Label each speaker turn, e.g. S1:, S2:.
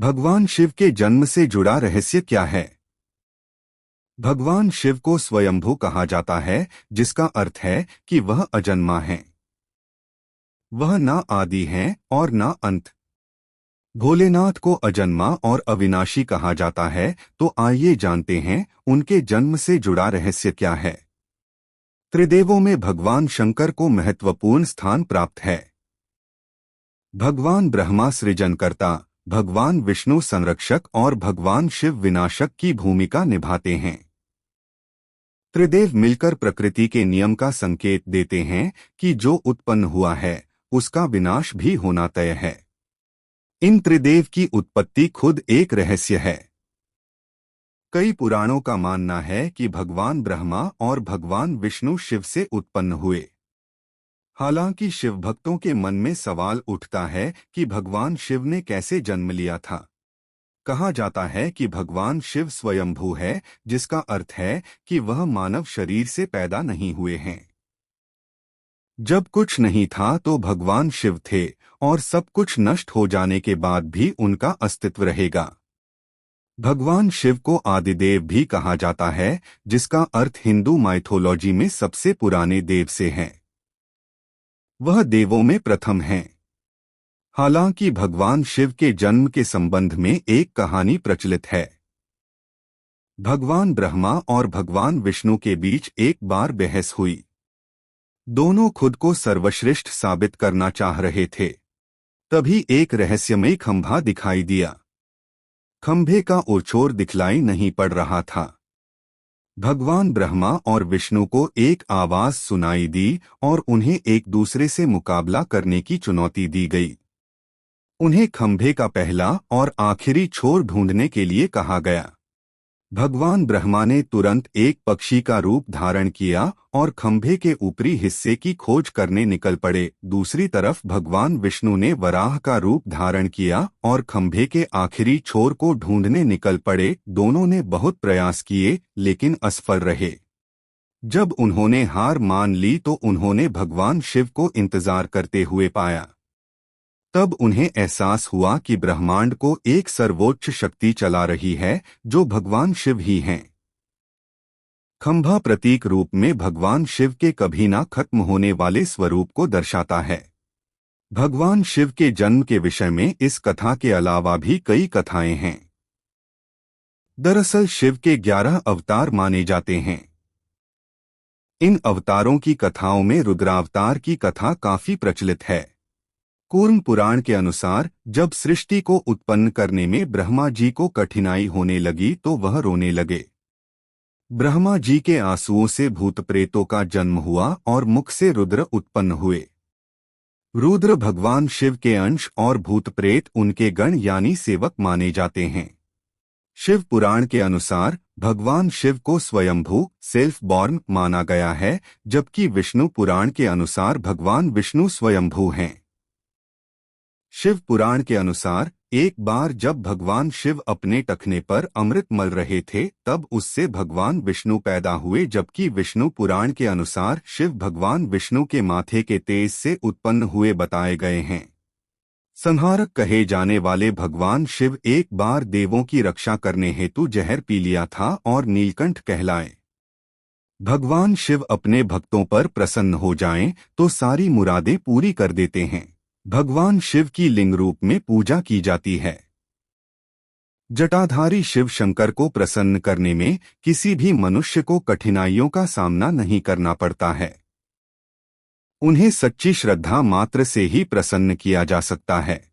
S1: भगवान शिव के जन्म से जुड़ा रहस्य क्या है? भगवान शिव को स्वयंभू कहा जाता है, जिसका अर्थ है कि वह अजन्मा हैं। वह ना आदि हैं और ना अंत। भोलेनाथ को अजन्मा और अविनाशी कहा जाता है, तो आइए जानते हैं उनके जन्म से जुड़ा रहस्य क्या है। त्रिदेवों में भगवान शंकर को महत्वपूर्ण स्थान प्राप्त है। भगवान ब्रह्मा सृजनकर्ता, भगवान विष्णु संरक्षक और भगवान शिव विनाशक की भूमिका निभाते हैं। त्रिदेव मिलकर प्रकृति के नियम का संकेत देते हैं कि जो उत्पन्न हुआ है उसका विनाश भी होना तय है। इन त्रिदेव की उत्पत्ति खुद एक रहस्य है। कई पुराणों का मानना है कि भगवान ब्रह्मा और भगवान विष्णु शिव से उत्पन्न हुए। हालांकि शिव भक्तों के मन में सवाल उठता है कि भगवान शिव ने कैसे जन्म लिया था। कहा जाता है कि भगवान शिव स्वयंभू है, जिसका अर्थ है कि वह मानव शरीर से पैदा नहीं हुए हैं। जब कुछ नहीं था तो भगवान शिव थे, और सब कुछ नष्ट हो जाने के बाद भी उनका अस्तित्व रहेगा। भगवान शिव को आदिदेव भी कहा जाता है, जिसका अर्थ हिंदू माइथोलॉजी में सबसे पुराने देव से है। वह देवों में प्रथम हैं। हालांकि भगवान शिव के जन्म के संबंध में एक कहानी प्रचलित है। भगवान ब्रह्मा और भगवान विष्णु के बीच एक बार बहस हुई। दोनों खुद को सर्वश्रेष्ठ साबित करना चाह रहे थे। तभी एक रहस्यमय खंभा दिखाई दिया। खंभे का ओर दिखलाई नहीं पड़ रहा था। भगवान ब्रह्मा और विष्णु को एक आवाज सुनाई दी और उन्हें एक दूसरे से मुकाबला करने की चुनौती दी गई। उन्हें खंभे का पहला और आखिरी छोर ढूंढने के लिए कहा गया। भगवान ब्रह्मा ने तुरंत एक पक्षी का रूप धारण किया और खंभे के ऊपरी हिस्से की खोज करने निकल पड़े। दूसरी तरफ भगवान विष्णु ने वराह का रूप धारण किया और खंभे के आखिरी छोर को ढूंढने निकल पड़े। दोनों ने बहुत प्रयास किए, लेकिन असफल रहे। जब उन्होंने हार मान ली तो उन्होंने भगवान शिव को इंतजार करते हुए पाया। तब उन्हें एहसास हुआ कि ब्रह्मांड को एक सर्वोच्च शक्ति चला रही है, जो भगवान शिव ही हैं। खंभा प्रतीक रूप में भगवान शिव के कभी ना खत्म होने वाले स्वरूप को दर्शाता है। भगवान शिव के जन्म के विषय में इस कथा के अलावा भी कई कथाएं हैं। दरअसल शिव के 11 अवतार माने जाते हैं। इन अवतारों की कथाओं में रुद्रावतार की कथा काफी प्रचलित है। कूर्म पुराण के अनुसार जब सृष्टि को उत्पन्न करने में ब्रह्मा जी को कठिनाई होने लगी तो वह रोने लगे। ब्रह्मा जी के आंसुओं से भूत प्रेतों का जन्म हुआ और मुख से रुद्र उत्पन्न हुए। रुद्र भगवान शिव के अंश और भूत प्रेत उनके गण यानी सेवक माने जाते हैं। शिव पुराण के अनुसार भगवान शिव को स्वयंभू सेल्फ बॉर्न माना गया है, जबकि विष्णु पुराण के अनुसार भगवान विष्णु स्वयंभू हैं। शिव पुराण के अनुसार एक बार जब भगवान शिव अपने टखने पर अमृत मल रहे थे तब उससे भगवान विष्णु पैदा हुए, जबकि विष्णु पुराण के अनुसार शिव भगवान विष्णु के माथे के तेज से उत्पन्न हुए बताए गए हैं। संहारक कहे जाने वाले भगवान शिव एक बार देवों की रक्षा करने हेतु जहर पी लिया था और नीलकंठ कहलाए। भगवान शिव अपने भक्तों पर प्रसन्न हो जाएं तो सारी मुरादें पूरी कर देते हैं। भगवान शिव की लिंग रूप में पूजा की जाती है। जटाधारी शिव शंकर को प्रसन्न करने में किसी भी मनुष्य को कठिनाइयों का सामना नहीं करना पड़ता है। उन्हें सच्ची श्रद्धा मात्र से ही प्रसन्न किया जा सकता है।